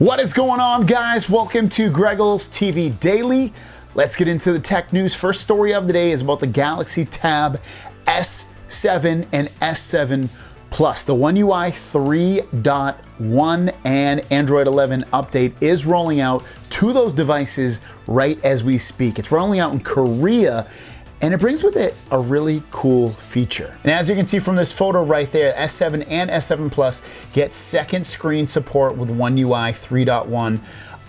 What is going on, guys? Welcome to Greggles TV Daily. Let's get into the tech news. First story of the day is about the Galaxy Tab S7 and S7 Plus. The One UI 3.1 and Android 11 update is rolling out to those devices right as we speak. It's rolling out in Korea, and it brings with it a really cool feature. And as you can see from this photo right there, S7 and S7 Plus get second screen support with One UI 3.1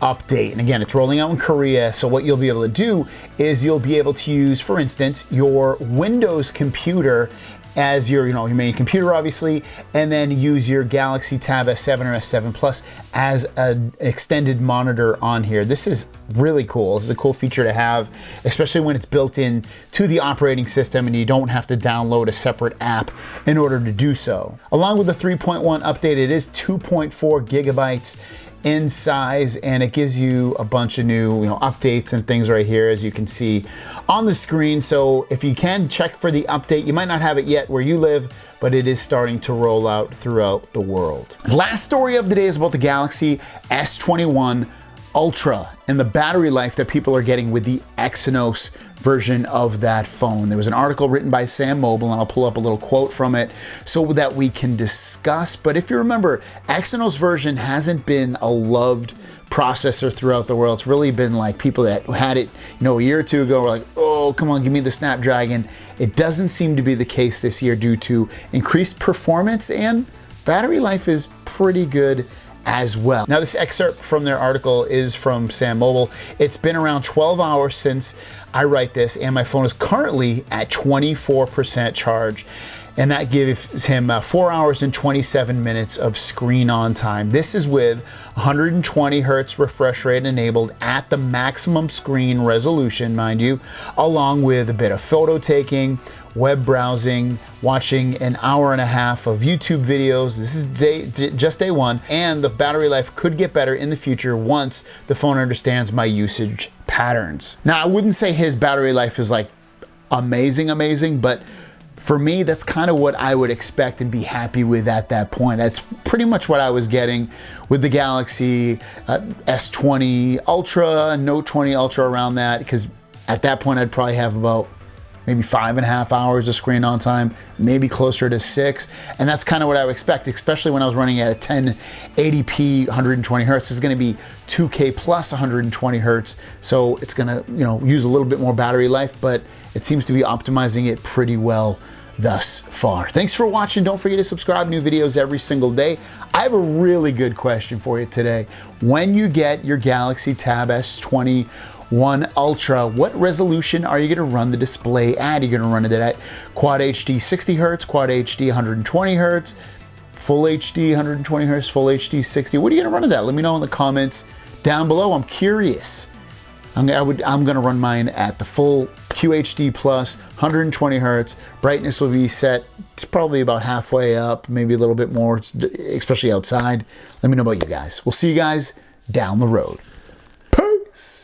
update. And again, it's rolling out in Korea. So what you'll be able to do is you'll be able to use, for instance, your Windows computer as your main computer, obviously, and then use your Galaxy Tab S7 or S7 Plus as an extended monitor on here. This is really cool. This is a cool feature to have, especially when it's built in to the operating system and you don't have to download a separate app in order to do so. Along with the 3.1 update, it is 2.4 gigabytes in size, and it gives you a bunch of new updates and things right here, as you can see on the screen. So if you can check for the update, you might not have it yet where you live, but it is starting to roll out throughout the world. Last story of the day is about the Galaxy S21 Ultra and the battery life that people are getting with the Exynos version of that phone. There was an article written by Sam Mobile, and I'll pull up a little quote from it so that we can discuss. But if you remember, Exynos version hasn't been a loved processor throughout the world. It's really been like people that had it, a year or two ago were like, oh, come on, give me the Snapdragon. It doesn't seem to be the case this year due to increased performance, and battery life is pretty good as well. Now, this excerpt from their article is from Sam Mobile. It's been around 12 hours since I write this, and my phone is currently at 24% charge. And that gives him 4 hours and 27 minutes of screen on time. This is with 120 hertz refresh rate enabled at the maximum screen resolution, mind you, along with a bit of photo taking, web browsing, watching an hour and a half of YouTube videos. This is just day one, and the battery life could get better in the future once the phone understands my usage patterns. Now, I wouldn't say his battery life is like amazing, but for me, that's kind of what I would expect and be happy with at that point. That's pretty much what I was getting with the Galaxy S20 Ultra, Note 20 Ultra, around that, because at that point I'd probably have about maybe 5.5 hours of screen on time, maybe closer to 6. And that's kind of what I would expect, especially when I was running at a 1080p 120 hertz. It's gonna be 2K plus 120 hertz. So it's gonna, use a little bit more battery life, but it seems to be optimizing it pretty well thus far. Thanks for watching. Don't forget to subscribe. New videos every single day. I have a really good question for you today. When you get your Galaxy Tab S21 Ultra, what resolution are you going to run the display at? Are you going to run it at Quad HD 60 hertz, Quad HD 120 hertz, Full HD 120 hertz, Full HD 60? What are you going to run it at? Let me know in the comments down below. I'm curious. I'm going to run mine at the full QHD plus 120 hertz. Brightness will be set. It's probably about halfway up, maybe a little bit more, especially outside. Let me know about you guys. We'll see you guys down the road. Peace.